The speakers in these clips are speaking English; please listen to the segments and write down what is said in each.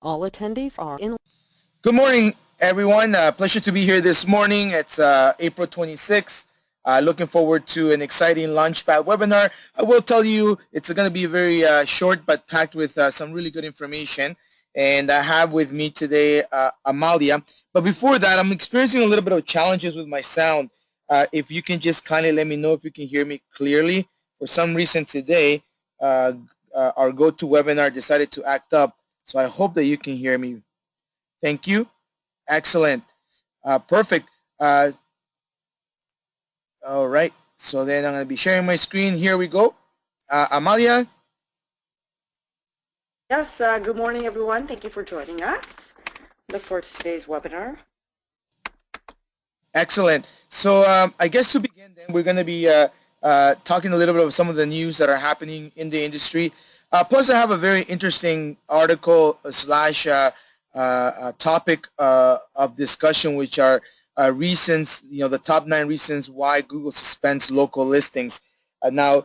All attendees are in. Good morning, everyone. Pleasure to be here this morning. It's April 26th. Looking forward to an exciting LaunchPad webinar. I will tell you it's going to be very short but packed with some really good information. And I have with me today Amalia. But before that, I'm experiencing a little bit of challenges with my sound. If you can just kindly let me know if you can hear me clearly. For some reason today, our GoToWebinar decided to act up. So I hope that you can hear me. Thank you. Excellent. Perfect. All right. So then I'm going to be sharing my screen. Here we go. Amalia. Yes, good morning, everyone. Thank you for joining us. Look forward to today's webinar. Excellent. So I guess to begin, then we're going to be talking a little bit of some of the news that are happening in the industry. Plus, I have a very interesting article slash topic of discussion, which are reasons, the top 9 reasons why Google suspends local listings. Now,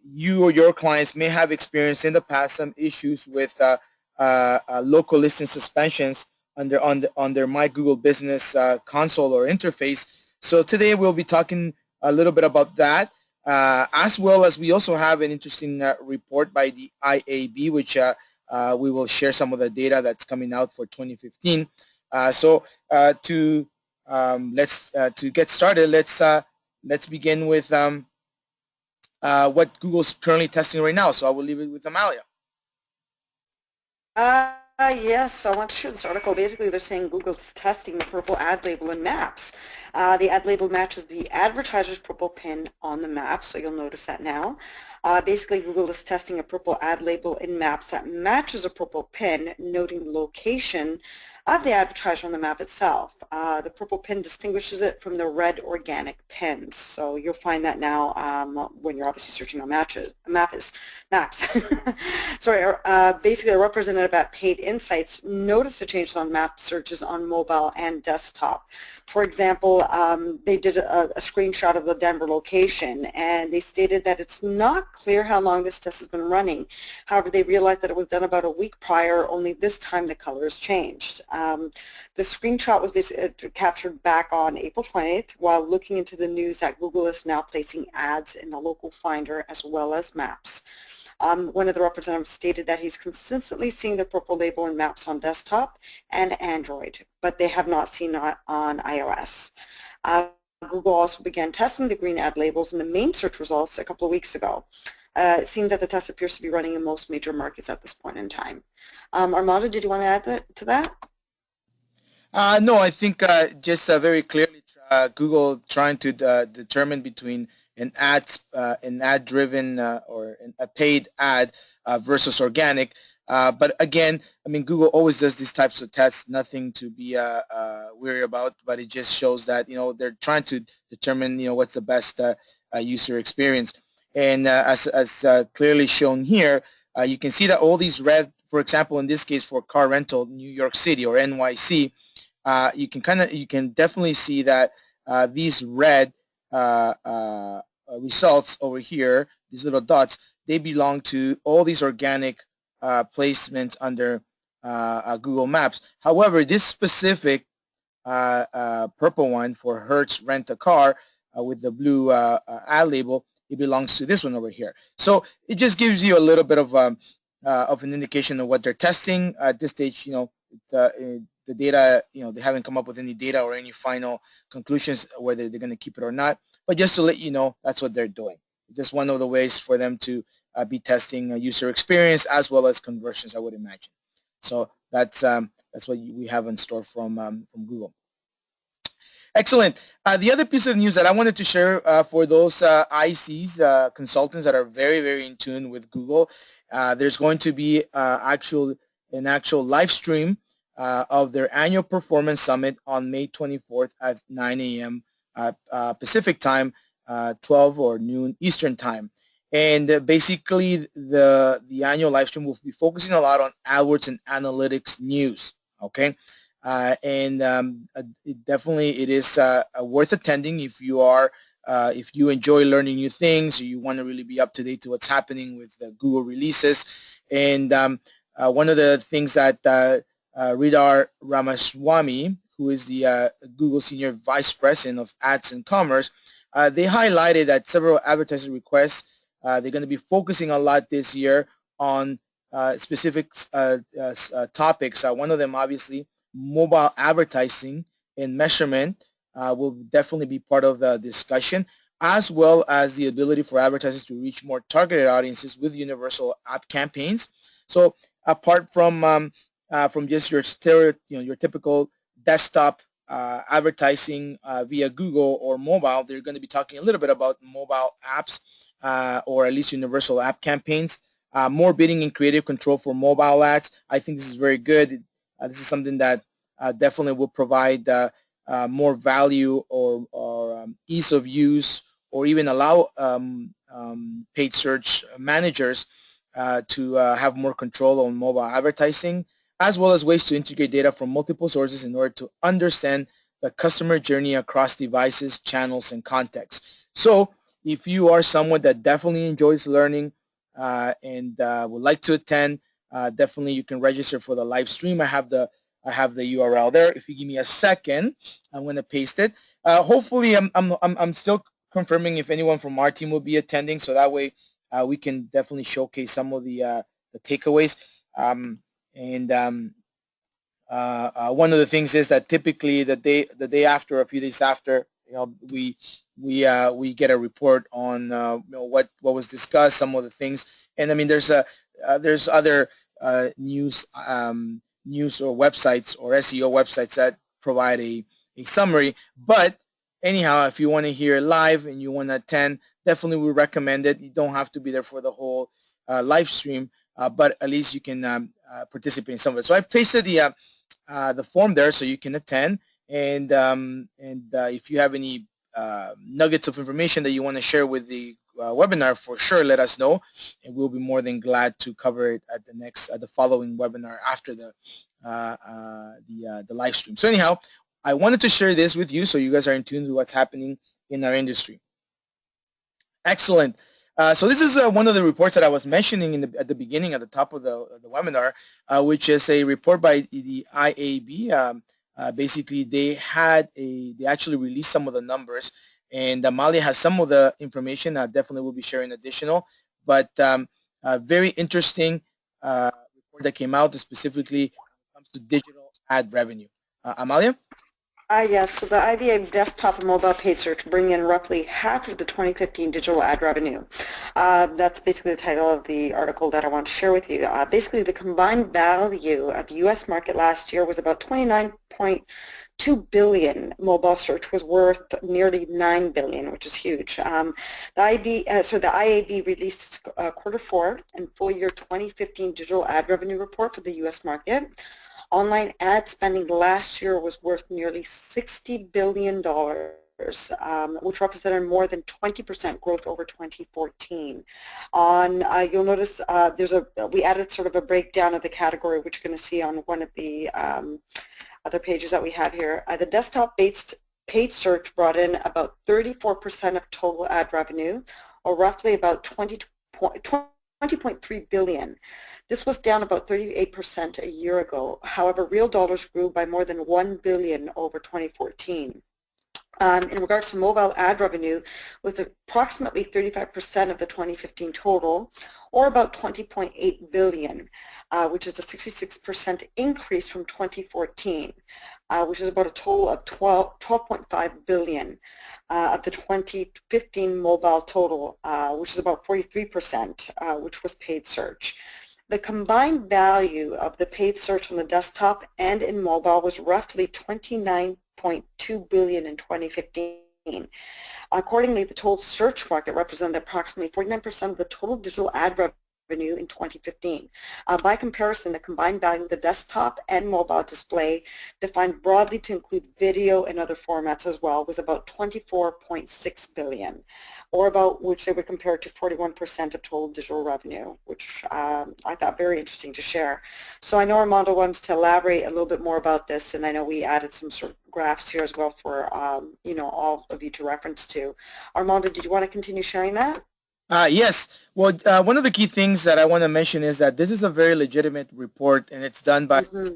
you or your clients may have experienced in the past some issues with local listing suspensions on their My Google Business console or interface. So today we'll be talking a little bit about that, as well as we also have an interesting report by the IAB, which we will share some of the data that's coming out for 2015. To get started, let's begin with what Google's currently testing right now. So I will leave it with Amalia. Yes, so I want to share this article. Basically, they're saying Google's testing the purple ad label in Maps. The ad label matches the advertiser's purple pin on the map, so you'll notice that now. Basically, Google is testing a purple ad label in Maps that matches a purple pin, noting the location of the advertiser on the map itself. The purple pin distinguishes it from the red organic pins. So you'll find that now when you're obviously searching on Maps. Sorry, basically a representative at Paid Insights noticed the changes on map searches on mobile and desktop. For example, they did a screenshot of the Denver location, and they stated that it's not clear how long this test has been running. However, they realized that it was done about a week prior, only this time the color has changed. The screenshot was basically captured back on April 20th while looking into the news that Google is now placing ads in the local finder as well as Maps. One of the representatives stated that he's consistently seeing the purple label in Maps on desktop and Android, but they have not seen it on iOS. Google also began testing the green ad labels in the main search results a couple of weeks ago. It seems that the test appears to be running in most major markets at this point in time. Armando, did you want to add to that? No, I think just very clearly Google trying to determine between an ad-driven or a paid ad versus organic. But again, I mean, Google always does these types of tests, nothing to be weary about, but it just shows that, they're trying to determine, what's the best user experience. And as clearly shown here, you can see that all these red, for example, in this case for car rental, New York City or NYC, you can definitely see that these red results over here, these little dots, they belong to all these organic placements under Google Maps. However, this specific purple one for Hertz Rent a Car with the blue ad label, it belongs to this one over here. So it just gives you a little bit of an indication of what they're testing at this stage. The data, they haven't come up with any data or any final conclusions whether they're going to keep it or not. But just to let you know, that's what they're doing. Just one of the ways for them to be testing user experience as well as conversions, I would imagine. So that's what we have in store from Google. Excellent. The other piece of news that I wanted to share for those ICs, consultants that are very, very in tune with Google, there's going to be an actual live stream of their annual performance summit on May 24th at 9 a.m. Pacific time, 12 or noon Eastern time. And basically the annual live stream will be focusing a lot on AdWords and analytics news. Okay. It is worth attending if you enjoy learning new things, or you want to really be up to date to what's happening with the Google releases. And one of the things that Ridhar Ramaswamy, who is the Google Senior Vice President of Ads and Commerce, they highlighted that several advertiser requests, they're going to be focusing a lot this year on specific topics. One of them, obviously, mobile advertising and measurement will definitely be part of the discussion, as well as the ability for advertisers to reach more targeted audiences with universal app campaigns. So apart from just your your typical desktop advertising via Google or mobile, they're going to be talking a little bit about mobile apps or at least universal app campaigns. More bidding and creative control for mobile ads. I think this is very good. This is something that definitely will provide more value or ease of use, or even allow paid search managers to have more control on mobile advertising, as well as ways to integrate data from multiple sources in order to understand the customer journey across devices, channels, and contexts. So if you are someone that definitely enjoys learning and would like to attend, definitely you can register for the live stream. I have the URL there. If you give me a second, I'm going to paste it. Hopefully, I'm still confirming if anyone from our team will be attending, so that way we can definitely showcase some of the takeaways. And One of the things is that typically the day after, a few days after, we get a report on what was discussed, some of the things, and I mean there's other news or websites or SEO websites that provide a summary. But anyhow, if you want to hear live and you want to attend, definitely we recommend it. You don't have to be there for the whole live stream, but at least you can participate in some of it. So I pasted the form there so you can attend, and if you have any nuggets of information that you want to share with the webinar, for sure let us know, and we'll be more than glad to cover it at the following webinar after the live stream. So anyhow, I wanted to share this with you so you guys are in tune with what's happening in our industry. Excellent. So this is one of the reports that I was mentioning at the beginning, at the top of the webinar, which is a report by the IAB. Basically, they actually released some of the numbers, and Amalia has some of the information. I definitely will be sharing additional, but very interesting report that came out specifically when it comes to digital ad revenue. Amalia? Yes, so the IBA desktop and mobile paid search bring in roughly half of the 2015 digital ad revenue. That's basically the title of the article that I want to share with you. Basically, the combined value of the U.S. market last year was about 29.2 billion. Mobile search was worth nearly 9 billion, which is huge. The IAB released its quarter 4 and full year 2015 digital ad revenue report for the U.S. market. Online ad spending last year was worth nearly $60 billion, which represented more than 20% growth over 2014. You'll notice we added sort of a breakdown of the category, which you're going to see on one of the other pages that we have here. The desktop-based paid search brought in about 34% of total ad revenue, or roughly about 20.3 billion. This was down about 38% a year ago. However, real dollars grew by more than 1 billion over 2014. In regards to mobile ad revenue, was approximately 35% of the 2015 total, or about 20.8 billion, which is a 66% increase from 2014, which is about a total of 12.5 billion of the 2015 mobile total, which is about 43%, which was paid search. The combined value of the paid search on the desktop and in mobile was roughly 29.2 billion in 2015. Accordingly, the total search market represented approximately 49% of the total digital ad revenue in 2015. By comparison, the combined value of the desktop and mobile display, defined broadly to include video and other formats as well, was about 24.6 billion, or about which they would compare to 41% of total digital revenue, which I thought very interesting to share. So I know Armando wants to elaborate a little bit more about this, and I know we added some sort of graphs here as well for all of you to reference to. Armando, did you want to continue sharing that? Yes. Well, one of the key things that I want to mention is that this is a very legitimate report, and it's done Mm-hmm. by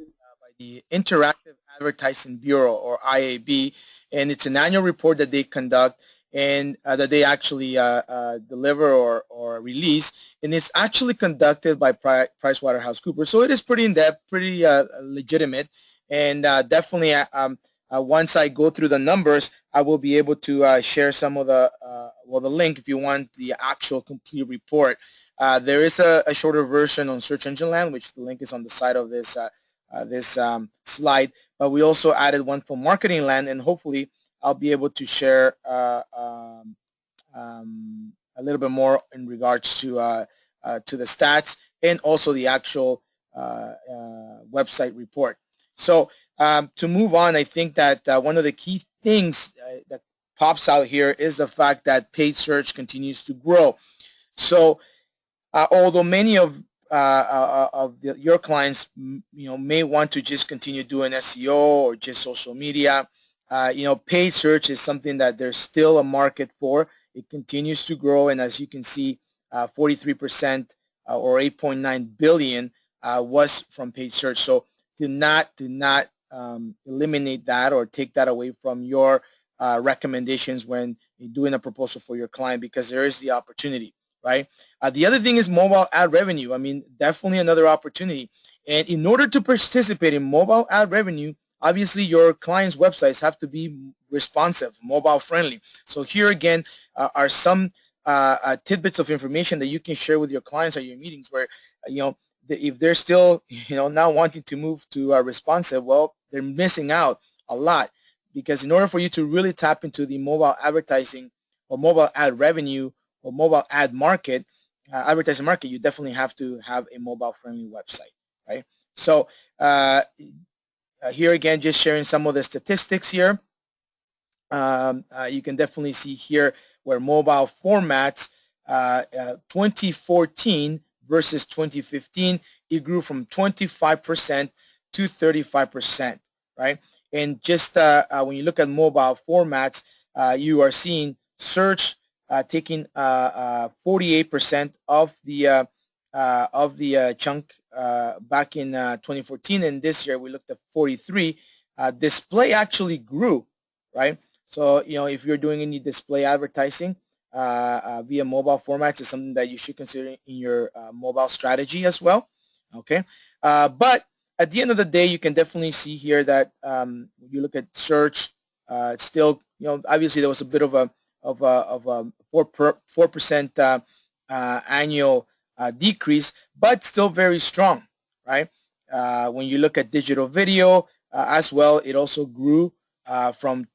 the Interactive Advertising Bureau, or IAB, and it's an annual report that they conduct and that they actually deliver or release, and it's actually conducted by PricewaterhouseCoopers. So it is pretty in depth, pretty legitimate, and definitely once I go through the numbers, I will be able to share some of the the link if you want the actual complete report. There is a shorter version on Search Engine Land, which the link is on the side of this slide. But we also added one for Marketing Land, and hopefully I'll be able to share a little bit more in regards to the stats and also the actual website report. So to move on, I think that one of the key things that pops out here is the fact that paid search continues to grow. So although many of your clients, may want to just continue doing SEO or just social media, paid search is something that there's still a market for. It continues to grow, and as you can see, 43% or 8.9 billion was from paid search. So do not eliminate that or take that away from your recommendations when you're doing a proposal for your client, because there is the opportunity, right? The other thing is mobile ad revenue. I mean, definitely another opportunity. And in order to participate in mobile ad revenue, obviously your clients' websites have to be responsive, mobile friendly. So here again are some tidbits of information that you can share with your clients at your meetings where, if they're still, now wanting to move to responsive, well, they're missing out a lot, because in order for you to really tap into the mobile advertising or mobile ad revenue or mobile ad market, advertising market, you definitely have to have a mobile friendly website, right? So here again, just sharing some of the statistics here. You can definitely see here where mobile formats, 2014 versus 2015, it grew from 25% to 35%, right? And just when you look at mobile formats, you are seeing search taking 48% of the chunk back in 2014, and this year we looked at 43. Display actually grew, right? So, if you're doing any display advertising via mobile formats, is something that you should consider in your mobile strategy as well. Okay, but at the end of the day, you can definitely see here that you look at search. It's still, obviously there was a bit of a 4% annual decrease, but still very strong, right? When you look at digital video as well, it also grew from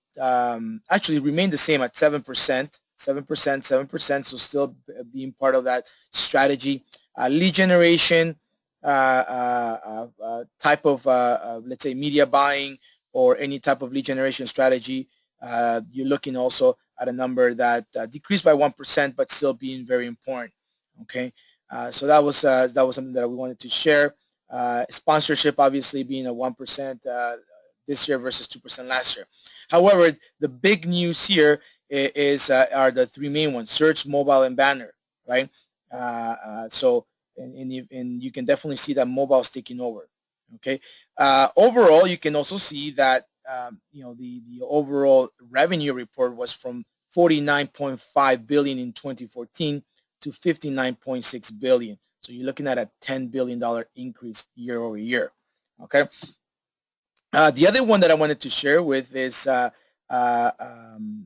actually remained the same at 7%, 7%, 7%. So still being part of that strategy. Lead generation type of, let's say, media buying or any type of lead generation strategy. You're looking also at a number that decreased by 1%, but still being very important. Okay, so that was something that we wanted to share. Sponsorship obviously being a 1% this year versus 2% last year. However, the big news here are the three main ones: search, mobile, and banner, right? So and you can definitely see that mobile is taking over. Okay. Overall, you can also see that the overall revenue report was from 49.5 billion in 2014 to 59.6 billion. So you're looking at a $10 billion increase year over year. Okay. The other one that I wanted to share with is uh, um,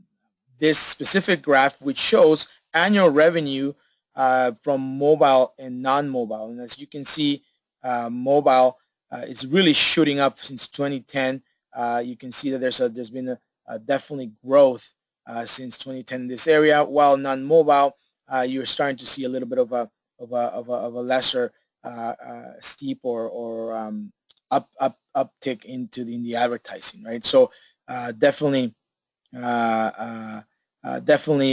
this specific graph, which shows annual revenue from mobile and non-mobile. And as you can see, mobile is really shooting up since 2010. You can see that there's been a definitely growth since 2010 in this area, while non-mobile, you're starting to see a little bit of a lesser steep or uptick in the advertising, right? So definitely definitely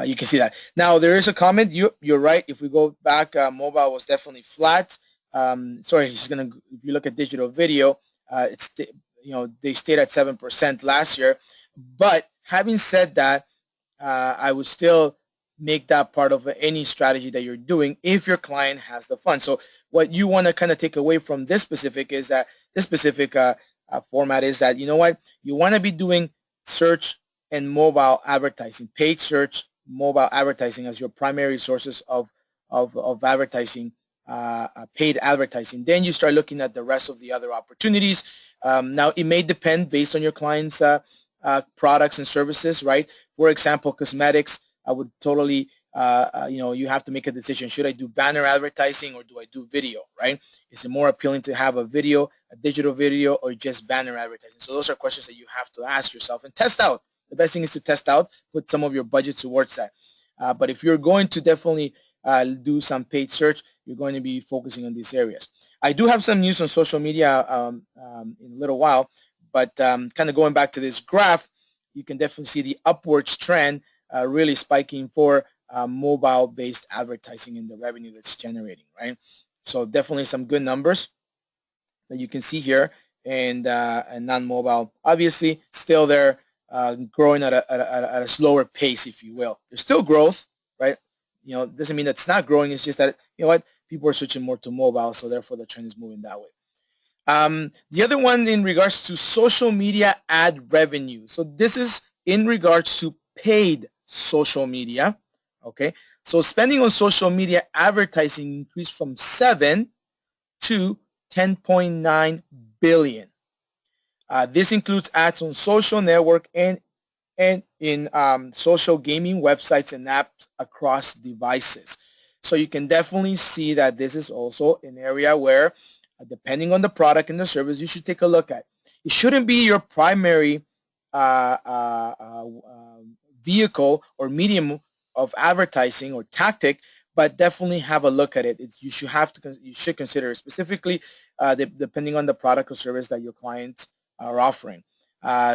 you can see that. Now there is a comment. You're right. If we go back, mobile was definitely flat. Sorry, he's gonna. If you look at digital video, it's they stayed at 7% last year. But having said that, I would still make that part of any strategy that you're doing if your client has the funds. So what you want to kind of take away from this specific is that this specific format is that, you know what, you want to be doing search and mobile advertising, paid search, mobile advertising as your primary sources of advertising, paid advertising. Then you start looking at the rest of the other opportunities. Now, it may depend based on your client's products and services, right? For example, cosmetics, I would totally, you have to make a decision. Should I do banner advertising or do I do video, right? Is it more appealing to have a video, a digital video, or just banner advertising? So those are questions that you have to ask yourself and test out. The best thing is to test out, put some of your budget towards that. But if you're going to definitely do some paid search, you're going to be focusing on these areas. I do have some news on social media in a little while, but kind of going back to this graph, you can definitely see the upwards trend really spiking for mobile-based advertising in the revenue that's generating, right? So definitely some good numbers that you can see here, and non-mobile, obviously, still there, growing at a slower pace, if you will. There's still growth, right? Doesn't mean that's not growing. It's just that, people are switching more to mobile, so therefore the trend is moving that way. The other one in regards to social media ad revenue. So this is in regards to paid social media. Okay, so spending on social media advertising increased from 7 to 10.9 billion. This includes ads on social network and in social gaming websites and apps across devices. So you can definitely see that this is also an area where, depending on the product and the service, you should take a look at. It shouldn't be your primary vehicle or medium of advertising or tactic, but definitely have a look at it. You should consider it specifically, depending on the product or service that your clients are offering.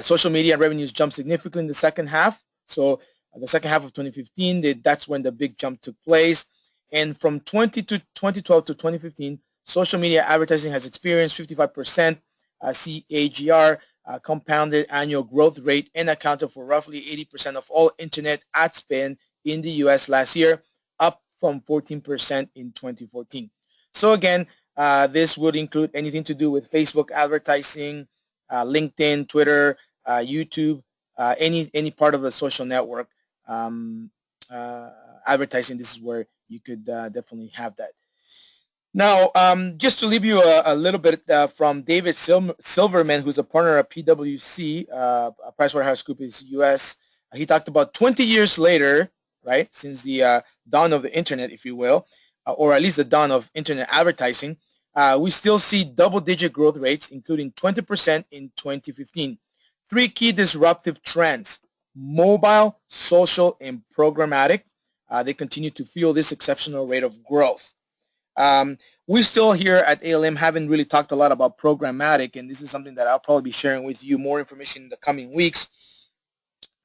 Social media revenues jumped significantly in the second half. So the second half of 2015, that's when the big jump took place. And from 2012 to 2015, social media advertising has experienced 55% CAGR, compounded annual growth rate, and accounted for roughly 80% of all internet ad spend in the U.S. last year, up from 14% in 2014. So again, this would include anything to do with Facebook advertising, LinkedIn, Twitter, YouTube, any part of the social network advertising. This is where you could definitely have that. Now, just to leave you a little bit from David Silverman, who's a partner at PwC, PricewaterhouseCoopers US. He talked about 20 years later, right, since the dawn of the internet, if you will, or at least the dawn of internet advertising, we still see double-digit growth rates, including 20% in 2015. Three key disruptive trends: mobile, social, and programmatic. They continue to fuel this exceptional rate of growth. We still here at ALM haven't really talked a lot about programmatic, and this is something that I'll probably be sharing with you more information in the coming weeks.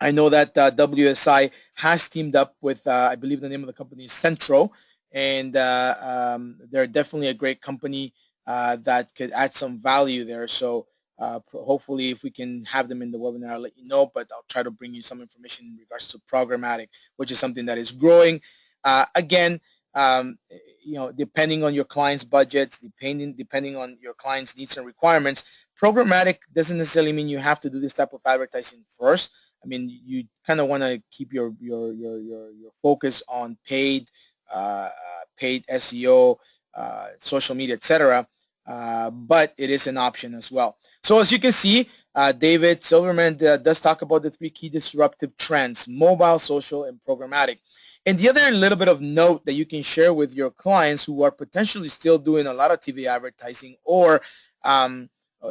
I know that WSI has teamed up with, I believe the name of the company is Centro, and they're definitely a great company that could add some value there. So hopefully if we can have them in the webinar, I'll let you know, but I'll try to bring you some information in regards to programmatic, which is something that is growing. Again, depending on your client's budgets, depending on your client's needs and requirements, programmatic doesn't necessarily mean you have to do this type of advertising first. I mean, you kind of want to keep your focus on paid SEO, social media, etc. But it is an option as well. So as you can see, David Silverman does talk about the three key disruptive trends: mobile, social, and programmatic. And the other little bit of note that you can share with your clients who are potentially still doing a lot of TV advertising or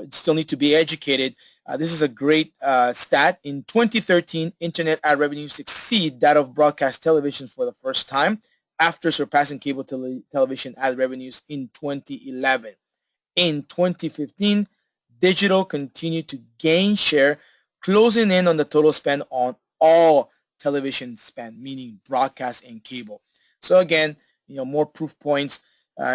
still need to be educated, this is a great stat. In 2013, internet ad revenues exceed that of broadcast television for the first time, after surpassing cable television ad revenues in 2011. In 2015, digital continued to gain share, closing in on the total spend on all television spend, meaning broadcast and cable. So again, more proof points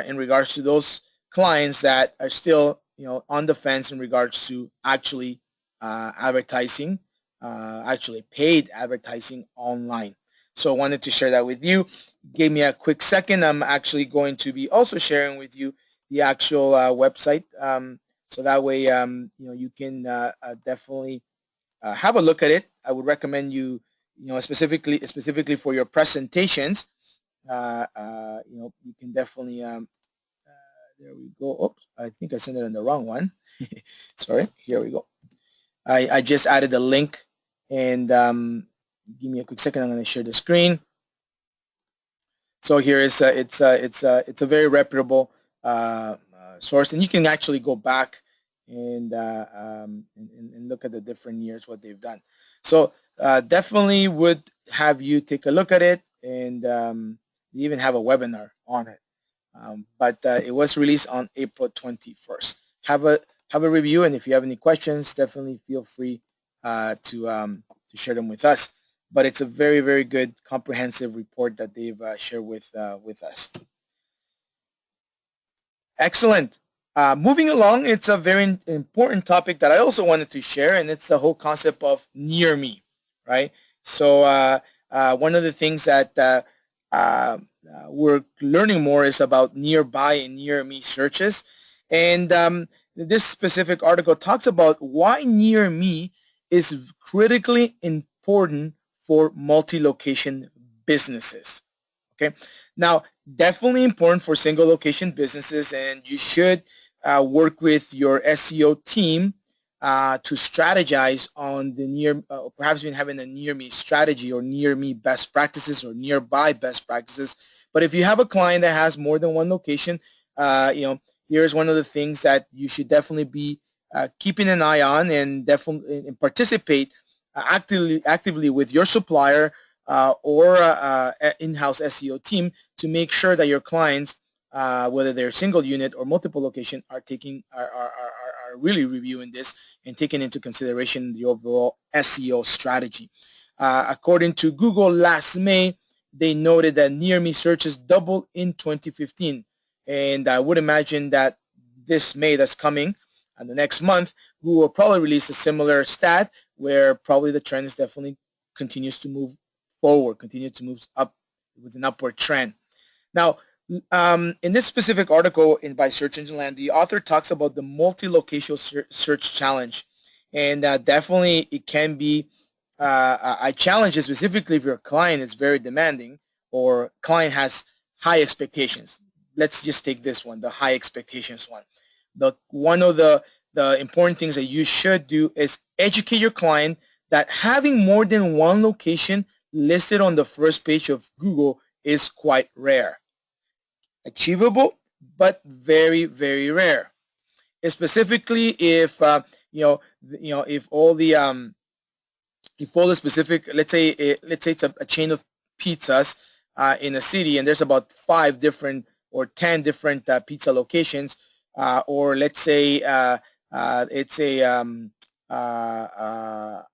in regards to those clients that are still, on the fence in regards to actually advertising actually paid advertising online. So I wanted to share that with you. Give me a quick second. I'm actually going to be also sharing with you the actual website, so that way you can definitely have a look at it. I would recommend specifically for your presentations. You can definitely there we go. Oops, I think I sent it on the wrong one. Sorry. Here we go. I just added a link, and give me a quick second. I'm going to share the screen. So here is it's a very reputable source, and you can actually go back and look at the different years what they've done. So definitely would have you take a look at it, and they even have a webinar on it. But it was released on April 21st. Have a review, and if you have any questions, definitely feel free to share them with us. But it's a very, very good comprehensive report that they've shared with us. Excellent. Moving along, it's a very important topic that I also wanted to share, and it's the whole concept of near me, right? So one of the things that we're learning more is about nearby and near me searches. And this specific article talks about why near me is critically important for multi-location businesses. Okay, now definitely important for single location businesses, and you should work with your SEO team to strategize on the perhaps even having a near me strategy or near me best practices or nearby best practices. But if you have a client that has more than one location, here's one of the things that you should definitely be keeping an eye on, and definitely participate actively with your supplier or in-house SEO team to make sure that your clients, whether they're single unit or multiple location, are really reviewing this and taking into consideration the overall SEO strategy. According to Google last May, they noted that near me searches doubled in 2015, and I would imagine that this May that's coming and the next month, Google will probably release a similar stat where probably the trend is definitely continues to move forward, continue to move up with an upward trend. Now, in this specific article by Search Engine Land, the author talks about the multi-location search challenge, and definitely it can be a challenge, specifically if your client is very demanding or client has high expectations. Let's just take this one, the high expectations one. One of the important things that you should do is educate your client that having more than one location listed on the first page of Google is quite rare. Achievable, but very, very rare. Specifically, if if all the specific, let's say it's a chain of pizzas in a city, and there's about 5 different or 10 different pizza locations, or let's say it's a a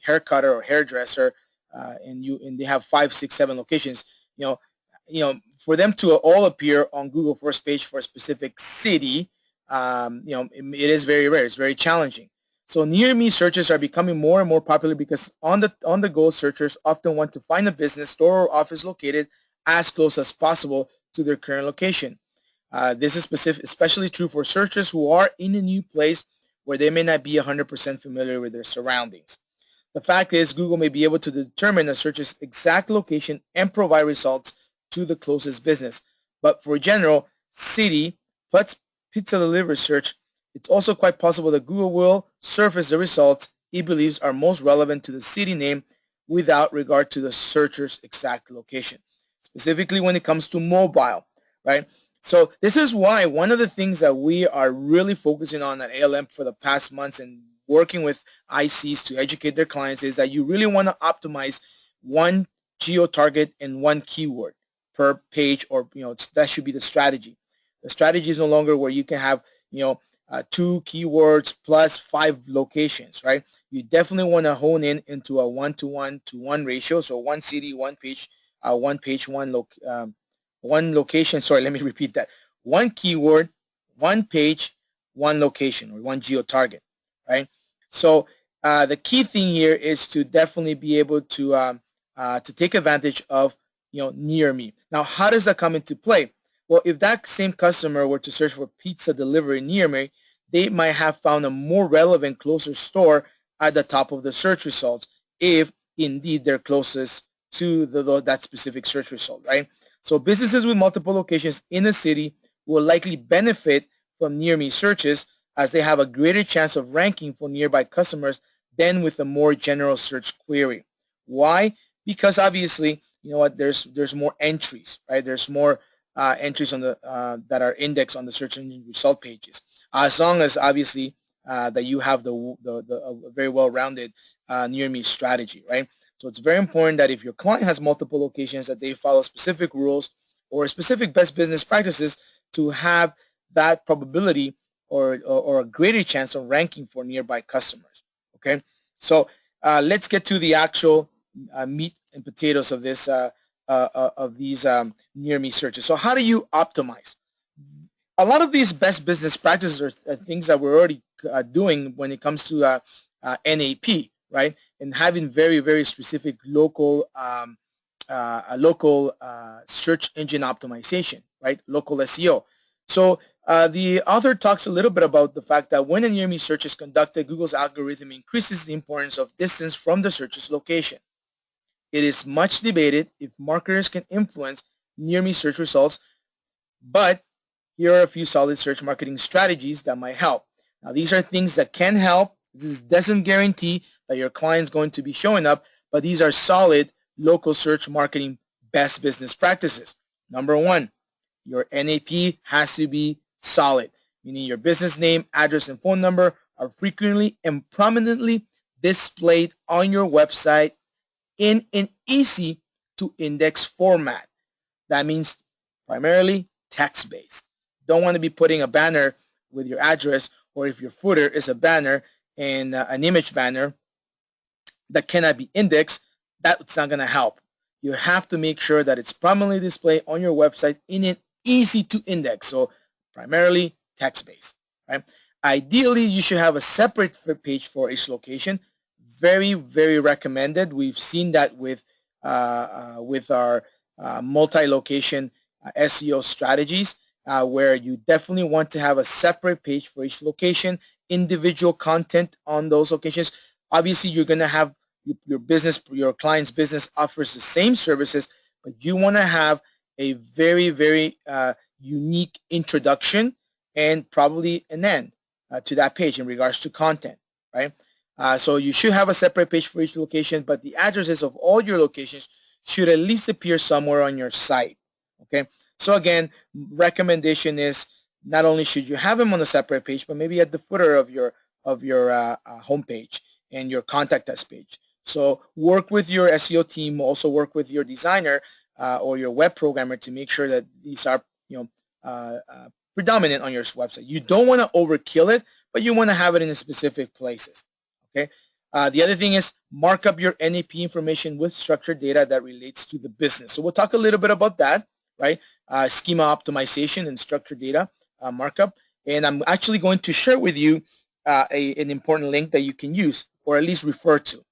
haircutter or hairdresser, and they have 5, 6, 7 locations. For them to all appear on Google first page for a specific city, it is very rare. It's very challenging. So near me searches are becoming more and more popular because on the go searchers often want to find a business, store, or office located as close as possible to their current location. This is especially true for searchers who are in a new place where they may not be 100% familiar with their surroundings. The fact is, Google may be able to determine a search's exact location and provide results to the closest business. But for general city plus pizza delivery search, it's also quite possible that Google will surface the results it believes are most relevant to the city name without regard to the searcher's exact location, specifically when it comes to mobile, right? So this is why one of the things that we are really focusing on at ALM for the past months and working with ICs to educate their clients is that you really want to optimize one geo-target and one keyword per page, or that should be the strategy. The strategy is no longer where you can have 2 keywords plus 5 locations, right? You definitely want to hone in into a 1-to-1 to 1 ratio. So one city, one page, one location. Sorry, let me repeat that. One keyword, one page, one location, or one geo target, right? So the key thing here is to definitely be able to take advantage of near me. Now, how does that come into play? Well, if that same customer were to search for pizza delivery near me, they might have found a more relevant, closer store at the top of the search results if indeed they're closest to that specific search result, right? So businesses with multiple locations in a city will likely benefit from near me searches as they have a greater chance of ranking for nearby customers than with a more general search query. Why? Because obviously, you know what, there's more entries, right? There's more entries on the that are indexed on the search engine result pages. As long as obviously that you have the very well-rounded near me strategy, right? So it's very important that if your client has multiple locations, that they follow specific rules or specific best business practices to have that probability or a greater chance of ranking for nearby customers. Okay, so let's get to the actual meat and potatoes of this of these near me searches. So how do you optimize? A lot of these best business practices are things that we're already doing when it comes to NAP, right? And having very, very specific local search engine optimization, right? Local SEO. So the author talks a little bit about the fact that when a near me search is conducted, Google's algorithm increases the importance of distance from the search's location. It is much debated if marketers can influence near me search results, but here are a few solid search marketing strategies that might help. Now, these are things that can help. This doesn't guarantee that your client's going to be showing up, but these are solid local search marketing best business practices. Number one, your NAP has to be solid, meaning your business name, address, and phone number are frequently and prominently displayed on your website in an easy to index format. That means primarily text-based. Don't want to be putting a banner with your address, or if your footer is a banner and an image banner that cannot be indexed, that's not going to help. You have to make sure that it's prominently displayed on your website in an easy to index, so primarily text-based, right? Ideally, you should have a separate page for each location. Very, very recommended. We've seen that with our multi-location SEO strategies, where you definitely want to have a separate page for each location, individual content on those locations. Obviously, you're going to have your client's business offers the same services, but you want to have a very, very unique introduction and probably an end to that page in regards to content, right? So you should have a separate page for each location, but the addresses of all your locations should at least appear somewhere on your site, okay? So again, recommendation is not only should you have them on a separate page, but maybe at the footer of your homepage and your contact us page. So work with your SEO team, also work with your designer or your web programmer to make sure that these are predominant on your website. You don't want to overkill it, but you want to have it in specific places. Okay. The other thing is mark up your NAP information with structured data that relates to the business. So we'll talk a little bit about that, right? Schema optimization and structured data markup. And I'm actually going to share with you an important link that you can use or at least refer to.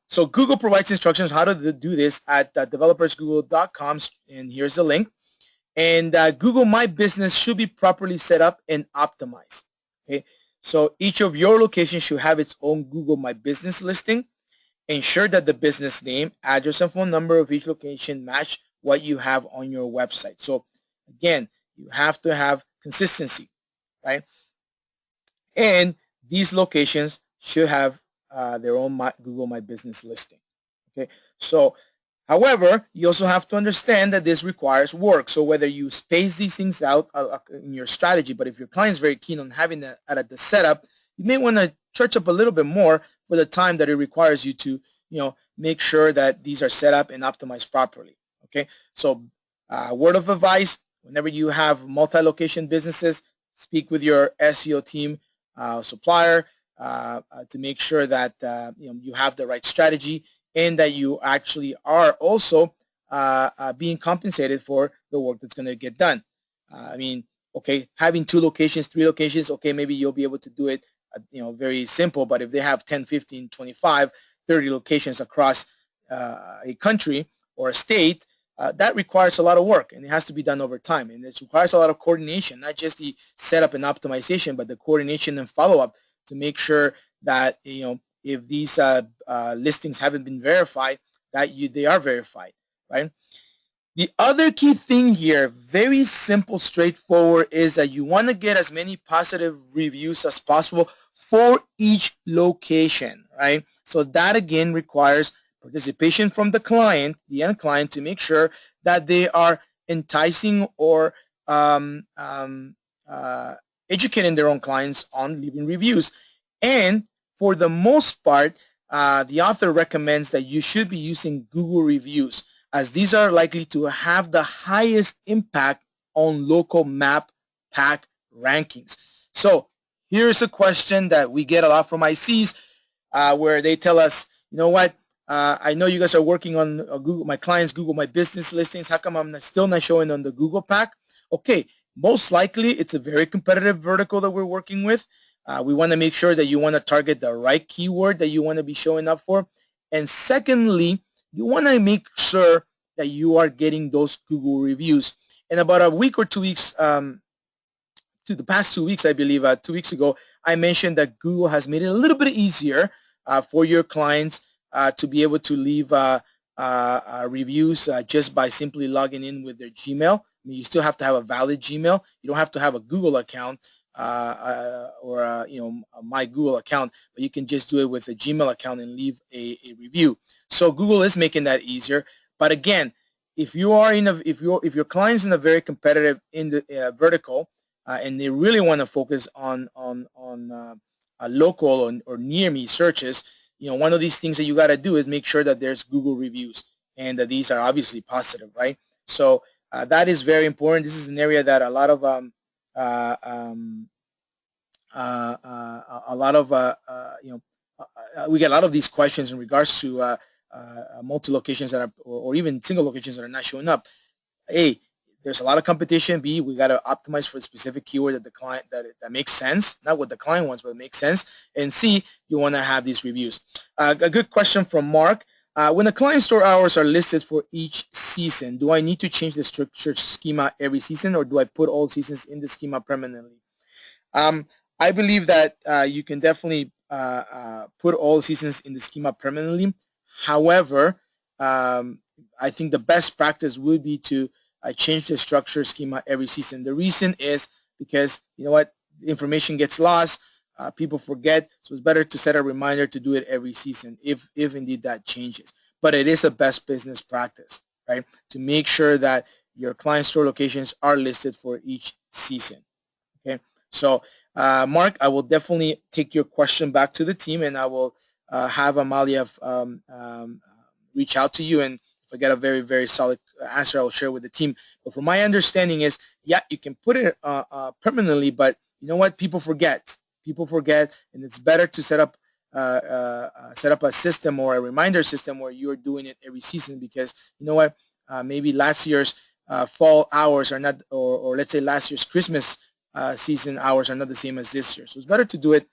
So Google provides instructions how to do this at developersgoogle.com, and here's the link. And Google My Business should be properly set up and optimized. Okay, so each of your locations should have its own Google My Business listing. Ensure that the business name, address, and phone number of each location match what you have on your website. So again, you have to have consistency, right? And these locations should have their own Google My Business listing. Okay, so however, you also have to understand that this requires work. So whether you space these things out in your strategy, but if your client is very keen on having that at the setup, you may want to church up a little bit more for the time that it requires you to, make sure that these are set up and optimized properly. Okay, so word of advice: whenever you have multi-location businesses, speak with your SEO team, supplier, to make sure that you have the right strategy and that you actually are also being compensated for the work that's going to get done. I mean, okay, having 2 locations, 3 locations, okay, maybe you'll be able to do it very simple. But if they have 10, 15, 25, 30 locations across a country or a state, that requires a lot of work, and it has to be done over time. And it requires a lot of coordination, not just the setup and optimization, but the coordination and follow-up to make sure that if these listings haven't been verified, that they are verified, right? The other key thing here, very simple, straightforward, is that you want to get as many positive reviews as possible for each location, right? So that again requires participation from the client, the end client, to make sure that they are enticing or um, um, educating their own clients on leaving reviews. And for the most part, the author recommends that you should be using Google reviews, as these are likely to have the highest impact on local map pack rankings. So here's a question that we get a lot from ICs, where they tell us, you know what, I know you guys are working on Google, my clients Google My Business listings. How come I'm still not showing on the Google pack? Okay, most likely it's a very competitive vertical that we're working with. We want to make sure that you want to target the right keyword that you want to be showing up for. And secondly, you want to make sure that you are getting those Google reviews. In about a week or 2 weeks, to the past 2 weeks, I believe, 2 weeks ago, I mentioned that Google has made it a little bit easier for your clients to be able to leave reviews just by simply logging in with their Gmail. I mean, you still have to have a valid Gmail. You don't have to have a Google account or a My Google account, but you can just do it with a Gmail account and leave a review. So Google is making that easier. But again, if you are if your client's in a very competitive vertical, and they really want to focus on local or near me searches, one of these things that you got to do is make sure that there's Google reviews and that these are obviously positive, right? So that is very important. This is an area that a lot of we get a lot of these questions in regards to multi-locations that are, or even single locations that are not showing up. A, there's a lot of competition. B, we got to optimize for a specific keyword that the client that makes sense, not what the client wants, but it makes sense. And C, you want to have these reviews. A good question from Mark. When the client store hours are listed for each season, do I need to change the structure schema every season, or do I put all seasons in the schema permanently? I believe that you can definitely put all seasons in the schema permanently. However, I think the best practice would be to change the structure schema every season. The reason is because, you know what, information gets lost, people forget, so it's better to set a reminder to do it every season if indeed that changes. But it is a best business practice, right, to make sure that your client store locations are listed for each season. Okay, so Mark, I will definitely take your question back to the team, and I will have Amalia reach out to you, and if I get a very, very solid answer, I will share with the team. But from my understanding is, yeah, you can put it permanently, but you know what? People forget. People forget, and it's better to set up a system or a reminder system where you're doing it every season, because you know what? Maybe last year's fall hours are not, or let's say last year's Christmas season hours are not the same as this year. So it's better to do it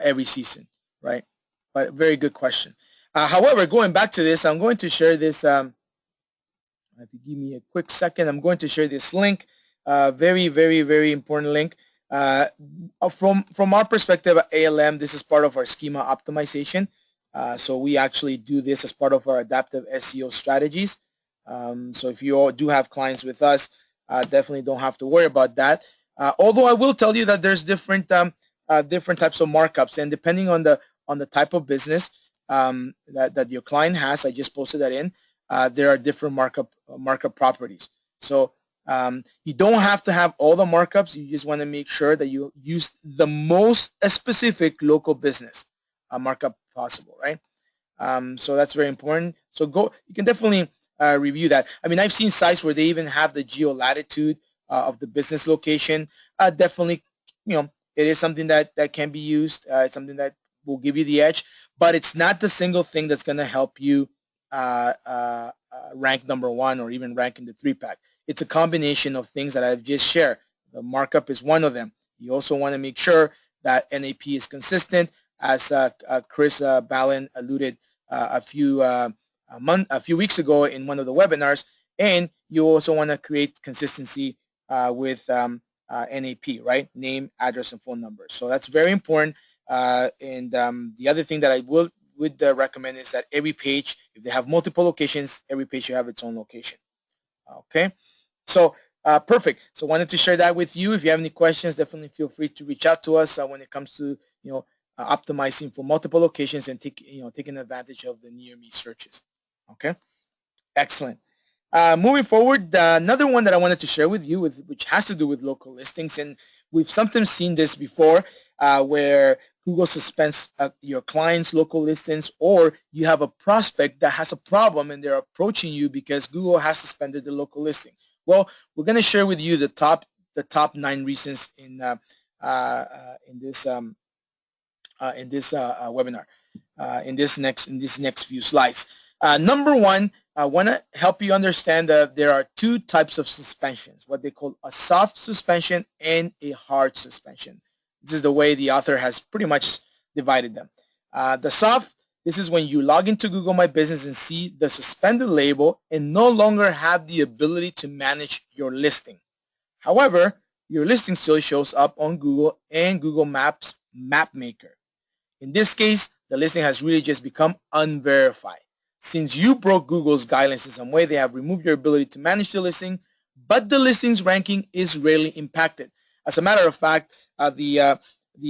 every season, right? But very good question. However, going back to this, I'm going to share this. If you give me a quick second, I'm going to share this link. Very, very, very important link. From our perspective at ALM, this is part of our schema optimization. So we actually do this as part of our adaptive SEO strategies. So if you all do have clients with us, definitely don't have to worry about that. Although I will tell you that there's different types of markups, and depending on the type of business that your client has, I just posted that in. There are different markup properties. So you don't have to have all the markups. You just want to make sure that you use the most specific local business markup possible, right? So that's very important. So you can definitely review that. I mean, I've seen sites where they even have the geo-latitude of the business location. Definitely, it is something that can be used. It's something that will give you the edge, but it's not the single thing that's going to help you rank #1 or even rank in the 3-pack. It's a combination of things that I've just shared. The markup is one of them. You also want to make sure that NAP is consistent, as Chris Ballin alluded a few weeks ago in one of the webinars. And you also want to create consistency with NAP, right? Name, address, and phone number. So that's very important. The other thing that I would recommend is that every page, if they have multiple locations, every page should have its own location. Okay, so perfect. So wanted to share that with you. If you have any questions, definitely feel free to reach out to us when it comes to optimizing for multiple locations and taking advantage of the near me searches. Okay, excellent. Moving forward, another one that I wanted to share with you, which has to do with local listings, and we've sometimes seen this before, where Google suspends your client's local listings, or you have a prospect that has a problem and they're approaching you because Google has suspended the local listing. Well, we're going to share with you the top 9 reasons in this webinar, in this next few slides. Number one, I want to help you understand that there are 2 types of suspensions, what they call a soft suspension and a hard suspension. This is the way the author has pretty much divided them. The soft, this is when you log into Google My Business and see the suspended label and no longer have the ability to manage your listing. However, your listing still shows up on Google and Google Maps Map Maker. In this case, the listing has really just become unverified. Since you broke Google's guidelines in some way, they have removed your ability to manage the listing, but the listing's ranking is rarely impacted. As a matter of fact, the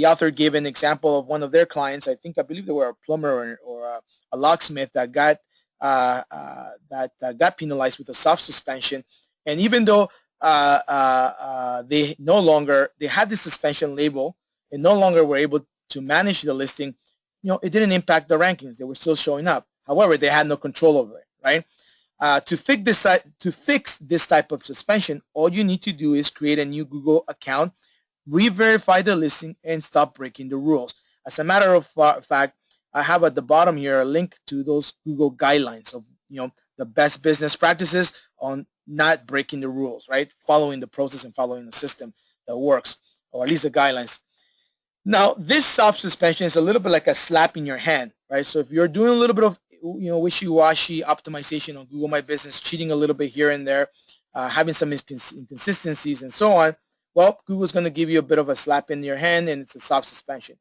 author gave an example of one of their clients. I believe they were a plumber or a locksmith that got penalized with a soft suspension, and even though they had the suspension label and no longer were able to manage the listing, it didn't impact the rankings. They were still showing up. However, they had no control over it, right? To fix this type of suspension, all you need to do is create a new Google account, re-verify the listing, and stop breaking the rules. As a matter of fact, I have at the bottom here a link to those Google guidelines of the best business practices on not breaking the rules, right? Following the process and following the system that works, or at least the guidelines. Now, this soft suspension is a little bit like a slap in your hand, right? So if you're doing a little bit of wishy-washy optimization on Google My Business, cheating a little bit here and there, having some inconsistencies and so on, well, Google's going to give you a bit of a slap in your hand, and it's a soft suspension.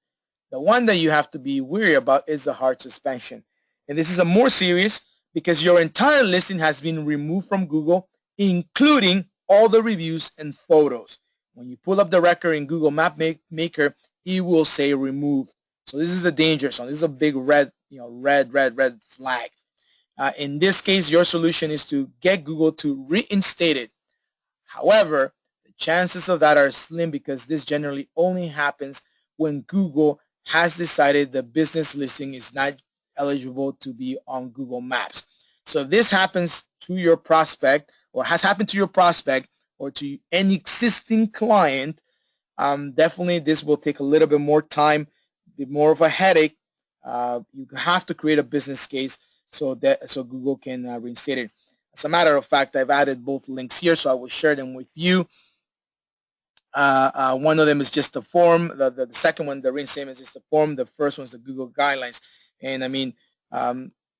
The one that you have to be wary about is the hard suspension. And this is a more serious because your entire listing has been removed from Google, including all the reviews and photos. When you pull up the record in Google Map Maker, it will say remove. So this is a danger zone. This is a big red flag. In this case, your solution is to get Google to reinstate it. However, the chances of that are slim because this generally only happens when Google has decided the business listing is not eligible to be on Google Maps. So if this happens to your prospect, or has happened to your prospect, or to any existing client, definitely this will take a little bit more time, a bit more of a headache. You have to create a business case so Google can reinstate it. As a matter of fact, I've added both links here, so I will share them with you. One of them is just the form. The second one, the reinstatement, is just the form. The first one is the Google guidelines. And I mean,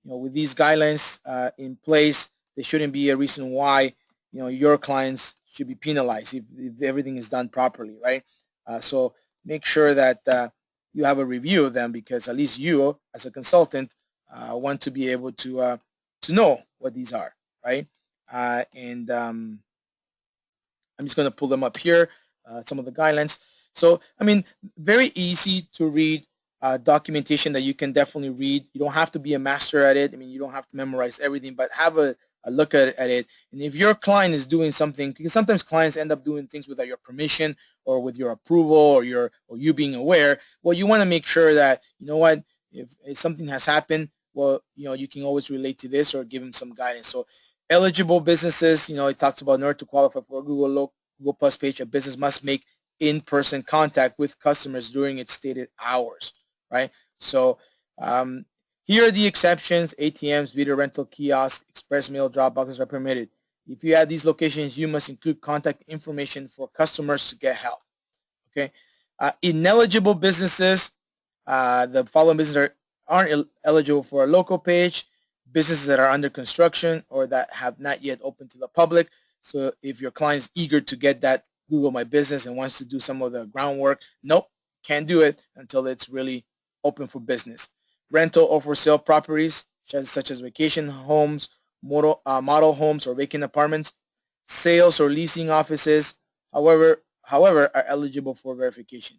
with these guidelines in place, there shouldn't be a reason why your clients should be penalized if everything is done properly, right? So make sure that you have a review of them, because at least you, as a consultant, want to be able to know what these are, right? I'm just going to pull them up here, some of the guidelines. So, I mean, very easy to read documentation that you can definitely read. You don't have to be a master at it. I mean, you don't have to memorize everything, but have a look at it. And if your client is doing something, because sometimes clients end up doing things without your permission or with your approval or you being aware, well, you want to make sure that, what, if something has happened, well, you can always relate to this or give them some guidance. So eligible businesses, it talks about in order to qualify for a Google Plus page, a business must make in-person contact with customers during its stated hours, right? So here are the exceptions. ATMs, video rental kiosks, express mail drop boxes are permitted. If you add these locations, you must include contact information for customers to get help. Okay, ineligible businesses, the following businesses aren't eligible for a local page. Businesses that are under construction or that have not yet opened to the public. So if your client is eager to get that Google My Business and wants to do some of the groundwork, nope, can't do it until it's really open for business. Rental or for sale properties such as vacation homes, model homes, or vacant apartments. Sales or leasing offices, however, are eligible for verification.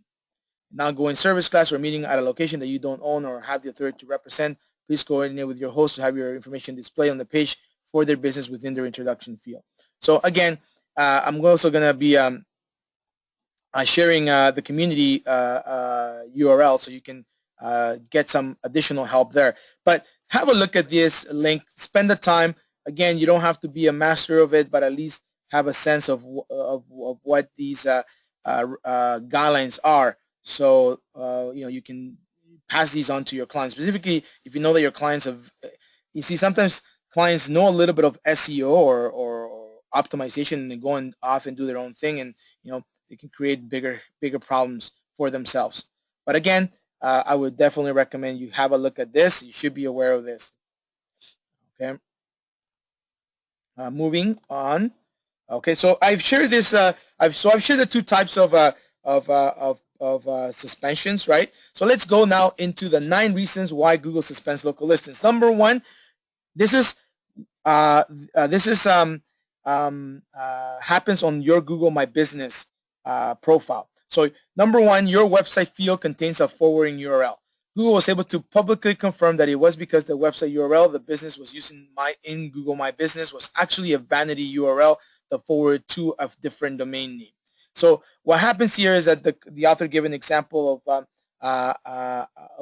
Now-going service class or meeting at a location that you don't own or have the authority to represent, please coordinate with your host to have your information displayed on the page for their business within their introduction field. So again, I'm also going to be sharing the community URL so you can get some additional help there. But have a look at this link. Spend the time. Again, you don't have to be a master of it, but at least have a sense of what these guidelines are. So you can pass these on to your clients. Specifically, if you know that your clients have, you see, sometimes clients know a little bit of SEO or optimization, and they go off and do their own thing, and they can create bigger problems for themselves. But again, I would definitely recommend you have a look at this. You should be aware of this. Okay. Moving on. Okay, so I've shared this. I've shared the two types of suspensions, right? So let's go now into the 9 reasons why Google suspends local listings. Number 1, this is happens on your Google My Business profile. So number 1, your website field contains a forwarding URL. Google was able to publicly confirm that it was because the website URL the business was using in Google My Business was actually a vanity URL that forwarded to a different domain name. So what happens here is that the author gave an example of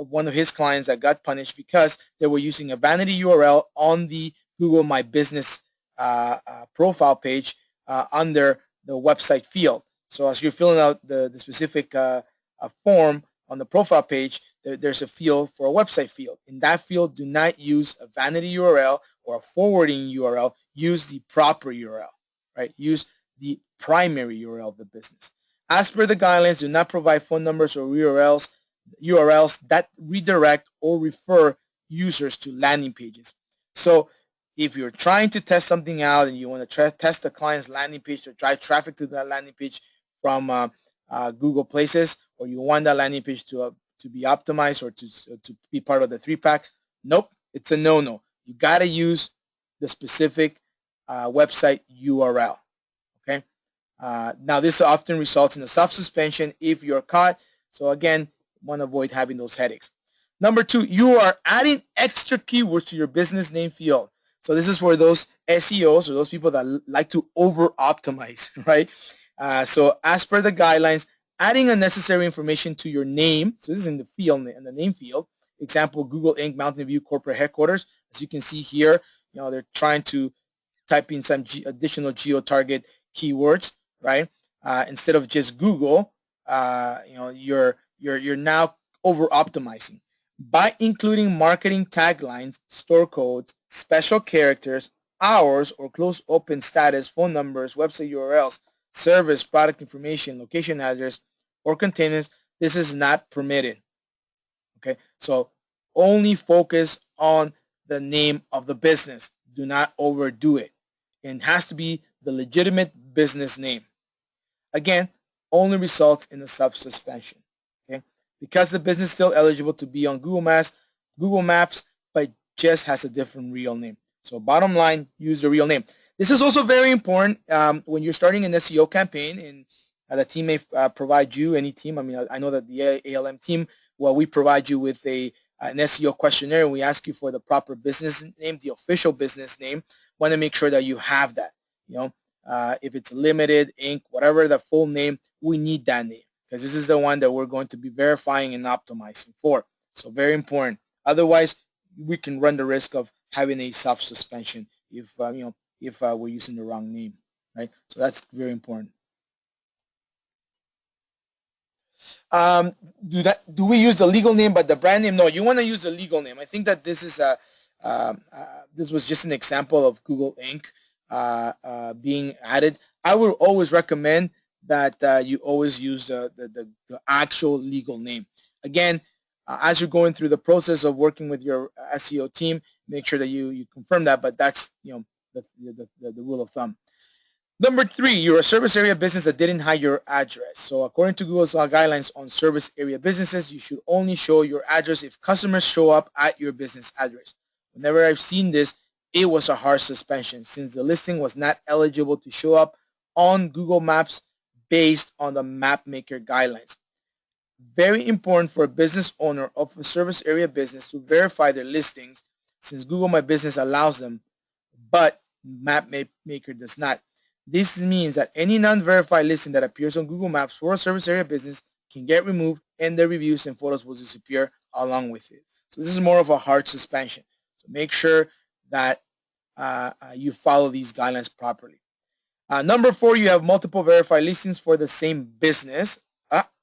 one of his clients that got punished because they were using a vanity URL on the Google My Business profile page under the website field. So as you're filling out the specific form on the profile page, there's a field for a website field. In that field, do not use a vanity URL or a forwarding URL. Use the proper URL, right? Use the primary URL of the business. As per the guidelines, do not provide phone numbers or URLs that redirect or refer users to landing pages. So if you're trying to test something out and you want to test the client's landing page to drive traffic to that landing page from Google Places, or you want that landing page to be optimized or to be part of the 3-pack, nope, it's a no-no. You got to use the specific website URL. Okay. Now this often results in a self-suspension if you're caught. So again, want to avoid having those headaches. Number 2, you are adding extra keywords to your business name field. So this is for those SEOs or those people that like to over-optimize, right? So as per the guidelines, adding unnecessary information to your name. So this is in the field, in the name field. Example, Google Inc. Mountain View Corporate Headquarters. As you can see here, they're trying to type in some additional geo-target keywords, right? Instead of just Google, you're now over-optimizing. By including marketing taglines, store codes, special characters, hours or close open status, phone numbers, website URLs, service, product information, location address, or containers, this is not permitted. Okay, so only focus on the name of the business. Do not overdo it. It has to be the legitimate business name. Again, only results in a self-suspension. Okay, because the business is still eligible to be on Google Maps, but just has a different real name. So bottom line, use the real name. This is also very important when you're starting an SEO campaign, and the team may provide you, any team. I mean, I know that the ALM team, well, we provide you with an SEO questionnaire, and we ask you for the proper business name, the official business name. Want to make sure that you have that. If it's limited, Inc., whatever the full name, we need that name because this is the one that we're going to be verifying and optimizing for. So very important. Otherwise, we can run the risk of having a self-suspension if we're using the wrong name, right? So that's very important. Do we use the legal name but the brand name? No, you want to use the legal name. I think that this is this was just an example of Google Inc. Being added. I would always recommend that you always use the actual legal name. Again, as you're going through the process of working with your SEO team, make sure that you confirm that, but that's the rule of thumb. Number 3, you're a service area business that didn't hide your address. So according to Google's guidelines on service area businesses, you should only show your address if customers show up at your business address. Whenever I've seen this, it was a harsh suspension since the listing was not eligible to show up on Google Maps based on the map maker guidelines. Very important for a business owner of a service area business to verify their listings since Google My Business allows them, but Map Maker does not. This means that any non-verified listing that appears on Google Maps for a service area business can get removed and the reviews and photos will disappear along with it. So this is more of a hard suspension. So make sure that you follow these guidelines properly. Number 4, you have multiple verified listings for the same business.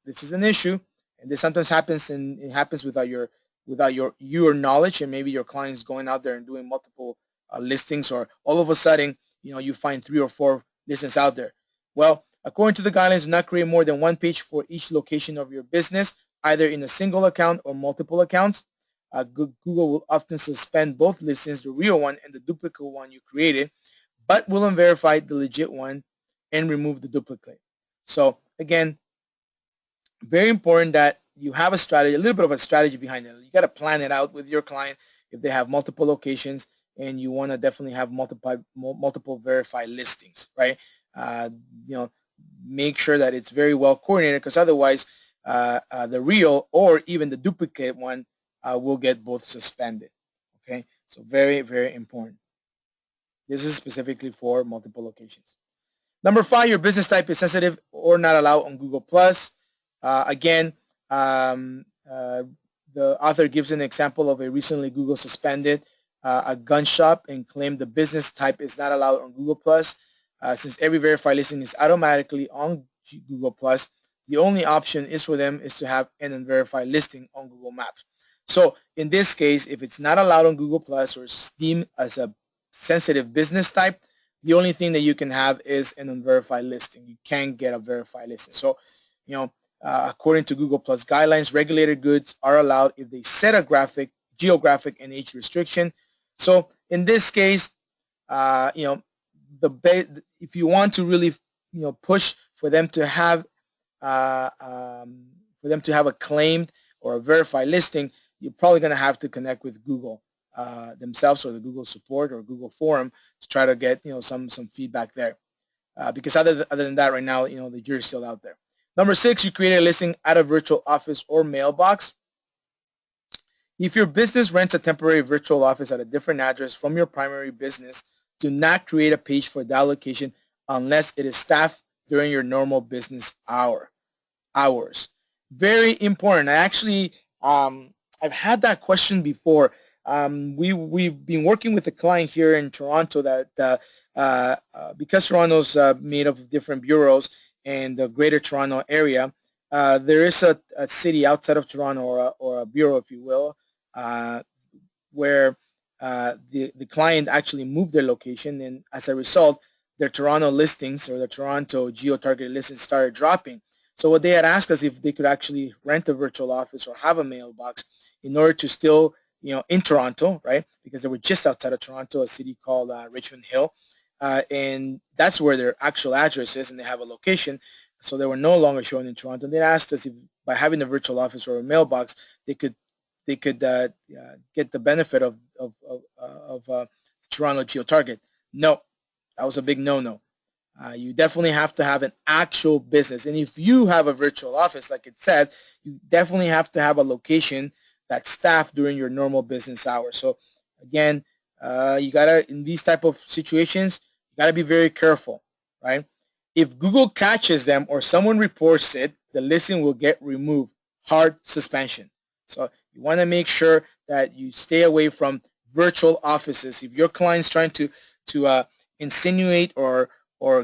This is an issue, and this sometimes happens, and it happens without your knowledge, and maybe your client's going out there and doing multiple listings, or all of a sudden, you find 3 or 4 listings out there. Well, according to the guidelines, do not create more than 1 page for each location of your business, either in a single account or multiple accounts. Google will often suspend both listings, the real one and the duplicate one you created, but will unverify the legit one and remove the duplicate. So again, very important that you have a strategy, a little bit of a strategy behind it. You got to plan it out with your client if they have multiple locations, and you want to definitely have multiple verified listings, right? Make sure that it's very well coordinated, because otherwise the real or even the duplicate one will get both suspended. Okay, so very, very important. This is specifically for multiple locations. Number 5, your business type is sensitive or not allowed on Google+. Again, the author gives an example of a recently Google suspended a gun shop and claimed the business type is not allowed on Google+. Since every verified listing is automatically on Google+, the only option is for them is to have an unverified listing on Google Maps. So in this case, if it's not allowed on Google+ or deemed as a sensitive business type, the only thing that you can have is an unverified listing. You can't get a verified listing. So, according to Google Plus guidelines, regulated goods are allowed if they set a geographic, and age restriction. So in this case, if you want to really, push for them to have a claimed or a verified listing, you're probably going to have to connect with Google themselves, or the Google support or Google forum, to try to get some feedback there. Because other than that, right now, the jury's still out there. Number 6, you create a listing at a virtual office or mailbox. If your business rents a temporary virtual office at a different address from your primary business, do not create a page for that location unless it is staffed during your normal business hours. Very important. I actually, I've had that question before. We've been working with a client here in Toronto that because Toronto's made up of different bureaus and the Greater Toronto area, there is a city outside of Toronto, or a bureau, if you will, where the client actually moved their location, and as a result, their Toronto listings, or the Toronto geo-targeted listings, started dropping. So what they had asked us if they could actually rent a virtual office or have a mailbox in order to still, in Toronto, right? Because they were just outside of Toronto, a city called Richmond Hill, and that's where their actual address is, and they have a location. So they were no longer showing in Toronto. And they asked us if, by having a virtual office or a mailbox, they could get the benefit of Toronto geo-target. No, that was a big no-no. You definitely have to have an actual business. And if you have a virtual office, like it said, you definitely have to have a location that's staffed during your normal business hours. So again, you gotta, in these type of situations, you gotta be very careful, right? If Google catches them or someone reports it, the listing will get removed. Hard suspension. So you want to make sure that you stay away from virtual offices. If your client's trying to insinuate or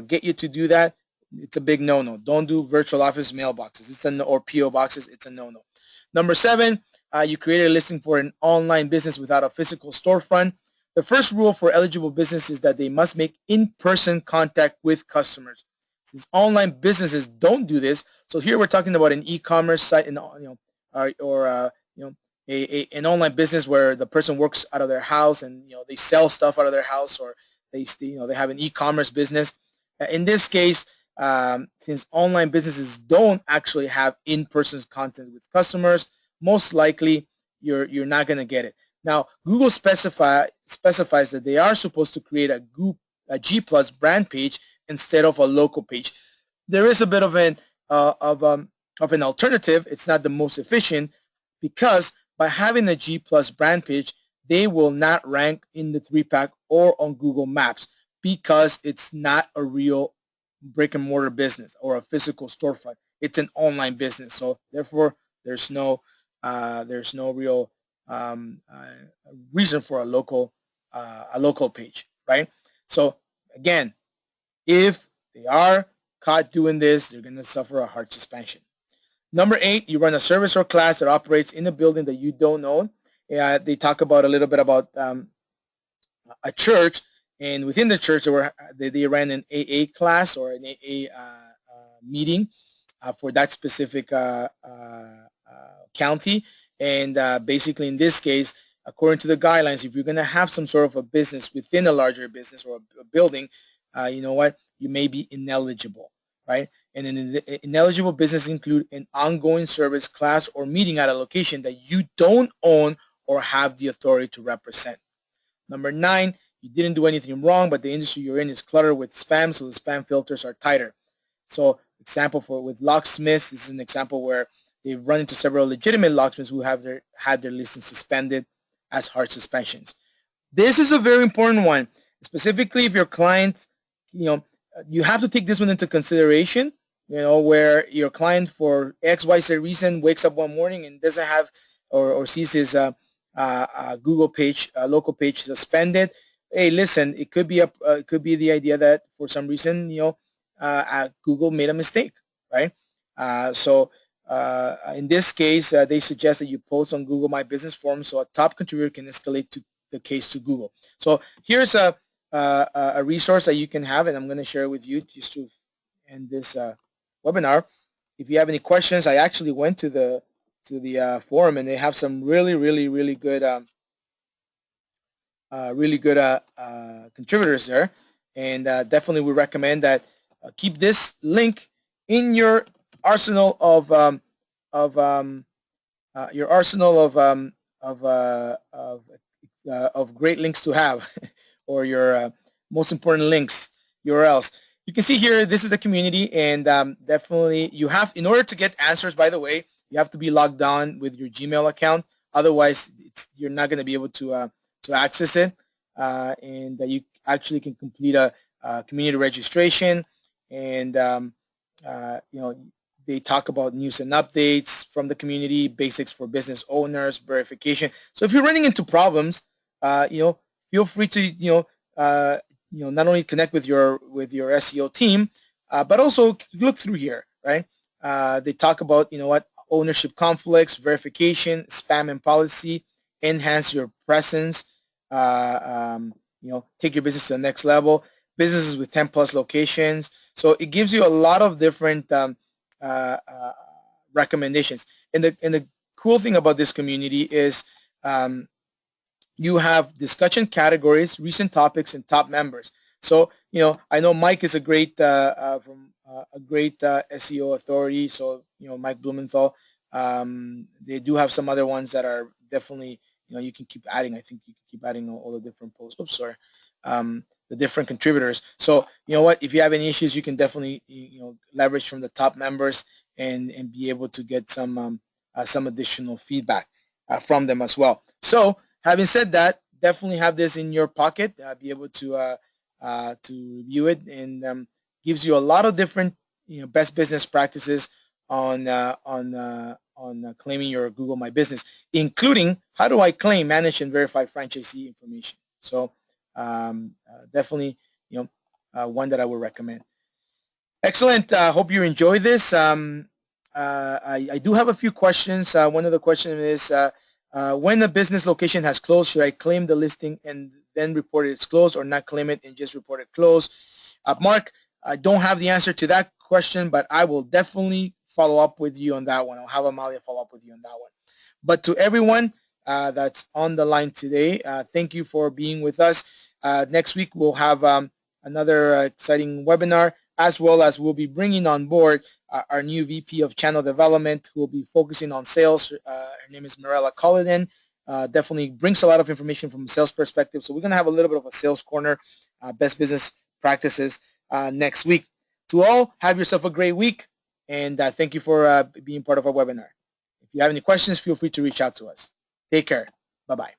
get you to do that, it's a big no-no. Don't do virtual office mailboxes. Or PO boxes. It's a no-no. Number 7, you create a listing for an online business without a physical storefront. The first rule for eligible business is that they must make in-person contact with customers. Since online businesses don't do this, so here we're talking about an e-commerce site, and or an online business where the person works out of their house and they sell stuff out of their house, or they have an e-commerce business. In this case, since online businesses don't actually have in-person contact with customers, most likely you're not going to get it. Now, Google specifies that they are supposed to create a G Plus brand page instead of a local page. There is a bit of an alternative. It's not the most efficient, because by having a G Plus brand page, they will not rank in the 3-pack or on Google Maps, because it's not a real brick and mortar business or a physical storefront. It's an online business, so therefore there's no real reason for a local page, right? So again, if they are caught doing this, they're going to suffer a hard suspension. Number 8, you run a service or class that operates in a building that you don't own. They talk about a little bit about a church, and within the church they ran an AA class or an AA meeting for that specific county. And basically in this case, according to the guidelines, if you're going to have some sort of a business within a larger business or a building, you know what, you may be ineligible, right? And then ineligible business include an ongoing service, class, or meeting at a location that you don't own or have the authority to represent. Number 9, you didn't do anything wrong, but the industry you're in is cluttered with spam, so the spam filters are tighter. So example with locksmiths, this is an example where they've run into several legitimate locksmiths who have had their license suspended as hard suspensions. This is a very important one, specifically if your client, you have to take this one into consideration, where your client for XYZ reason wakes up one morning and doesn't have or sees his Google page, local page suspended. Hey, listen, it could be the idea that for some reason, Google made a mistake, right? So in this case, they suggest that you post on Google My Business Forum so a top contributor can escalate the case to Google. So here's a resource that you can have, and I'm going to share it with you just to end this webinar. If you have any questions, I actually went to the forum, and they have some really good contributors there, and definitely we recommend that keep this link in your arsenal of great links to have, or your most important links, URLs. You can see here, this is the community, and definitely you have, in order to get answers, by the way, you have to be logged on with your Gmail account. Otherwise, you're not going to be able to access it, and you actually can complete a community registration, and they talk about news and updates from the community, basics for business owners, verification. So if you're running into problems, feel free to not only connect with your SEO team, but also look through here, right? They talk about ownership conflicts, verification, spam and policy, enhance your presence, take your business to the next level, businesses with 10 plus locations. So it gives you a lot of different recommendations. And the cool thing about this community is you have discussion categories, recent topics, and top members. So I know Mike is a great SEO authority. So Mike Blumenthal. They do have some other ones that are definitely you can keep adding. I think you can keep adding all the different posts. Oops, sorry. The different contributors. So what? If you have any issues, you can definitely leverage from the top members and be able to get some additional feedback from them as well. So having said that, definitely have this in your pocket. Be able to review it, and gives you a lot of different best business practices on claiming your Google My Business, including how do I claim, manage, and verify franchisee information. So definitely one that I would recommend. Excellent. Hope you enjoy this. I do have a few questions. One of the questions is, when a business location has closed, should I claim the listing and then report it's closed, or not claim it and just report it closed? Mark, I don't have the answer to that question, but I will definitely follow up with you on that one. I'll have Amalia follow up with you on that one. But to everyone that's on the line today, thank you for being with us. Next week, we'll have another exciting webinar, as well as we'll be bringing on board our new VP of Channel Development, who will be focusing on sales. Her name is Mirella Cullinan. Definitely brings a lot of information from a sales perspective. So we're going to have a little bit of a sales corner, best business practices next week. To all, have yourself a great week, and thank you for being part of our webinar. If you have any questions, feel free to reach out to us. Take care. Bye-bye.